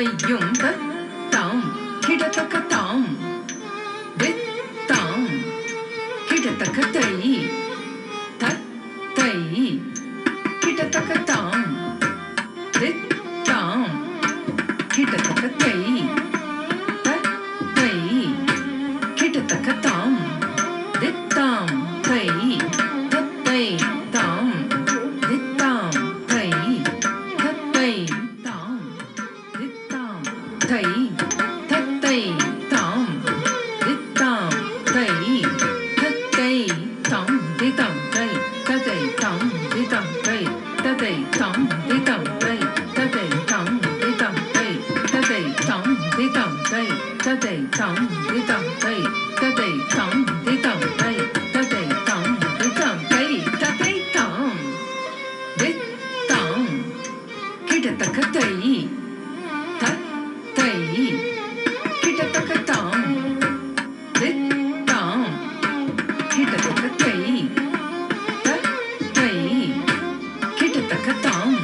தையும் தாம் கிடத்தக்க தாம் தாம் கிடத்தக்க தை தை கிடத்தக்க தாம் தாம் கிடத்தக்க தை தை கிடத்தக்க தாம் தாம் தை தை தாம் தாம் தை தை தாம் தாம் தை தை தாம் தாம் தை தை தாம் தாம் தை ததை தாம் தாம் தை ததை தாம் தாம் தை ததை தாம் தாம் தை ததை தாம் தாம் தை ததை தாம் தாம் தை ததை தாம் தாம் தை ததை தாம் தாம் தை ததை தாம் தாம் கிடத்தக்க தை தை கிடத்தக்க தாம் தாம் கிடத்தக்க தை தை கிடத்தக்க தாம்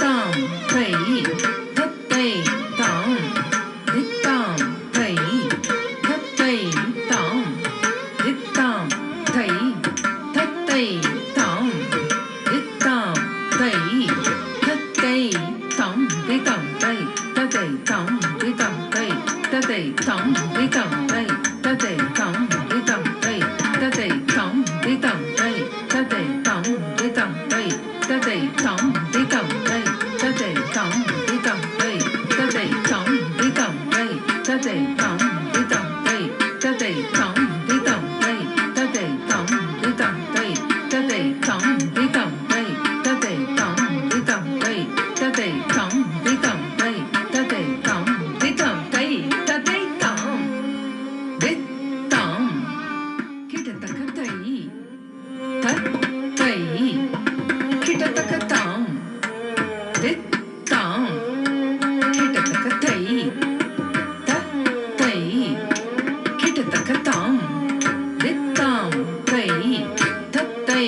தாம் தை தத்தை தாம் தாம் தை தத்தை தாம் தாம் தை தத்தை தாம் தாம் தை தத்தை தாம் தாம் தை ததை தாம் தாம் தை ததை தாம் தாம் தை ததை தாம் தாம் தை ததை தாம் தாம் தை ததை தாம் தாம் தை ததை தாம் தாம் தை ததை தாம் தாம் தை ததை தாம் தாம் தை ததை தாம் தாம் தை ததை தாம் தாம் தை ததை தாம் தாம் தை ததை தாம் தாம் தை ததை தாம் தாம் தை ததை தாம் தாம் தை ததை தாம் தாம் தை ததை தாம் தாம் கிடத்தக்க தை தை கிடத்தக்க தாம் தாம் கிடத்தக்க தை தை கிடத்தக்க தாம் தாம் தை தத்தை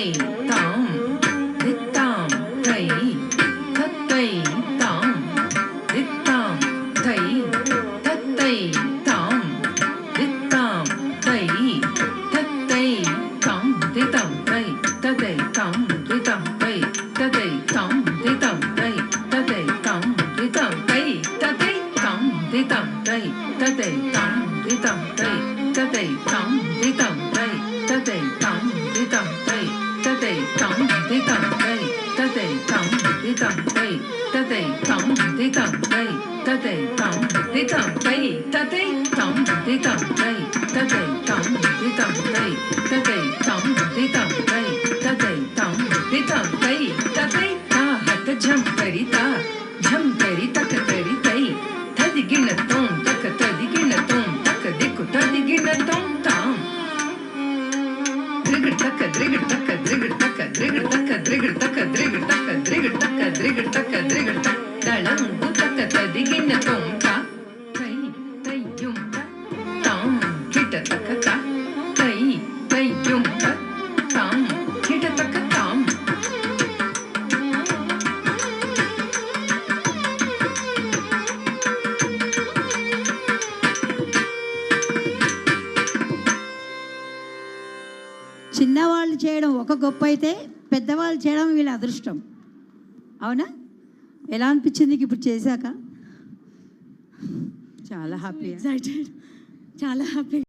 தாம் தாம் தை தத்தை தாம் தாம் தை தத்தை தாம் தாம் தை தத்தை தாம் தாம் தை ததை தாம் தாம் தை ததை தாம் தாம் தை ததை தாம் தாம் தை ததை தாம் தாம் தை ததை தாம் தாம் தை ததை தாம் தாம் தை ததை தாம் தாம் தை ததை தாம் தாம் தை ததை தாம் தாம் தை ததை தாம் தாம் தை ததை தாம் தாம் தை ததை தாம் தாம் தை ததை தாம் தாம் தை ததை தாம் தாம் தை ததை தாம் தாம் தை ததை தாஹத் ஜம் கரிதா தக் கரி தை ததிகின தோம் தக் ததிகின தோம் தக் திக்கு ததிகின தோம் தாம் திரிகிட தக்க திரிகிட தக்க திரிகிட தக்க திரிகிட தக்க திரிகிட தக்க திரிகிட தக்க திரிகிட தக்க திரிகிட தக்க திரிகிட தக்க தளங்கு தக்க ததிகின தோம் தா தை தையும் தாம் கிடத்தக்க தா தை தையும் தாம் கிடத்தக்க தாம் చిన్నవాళ్ళు చేయడం ఒక గొప్ప అయితే పెద్దవాళ్ళు చేయడం వీళ్ళ అదృష్టం. అవునా? ఎలా అనిపించింది ఇప్పుడు చేశాక? చాలా హ్యాపీ, ఎక్సైటెడ్, చాలా హ్యాపీ.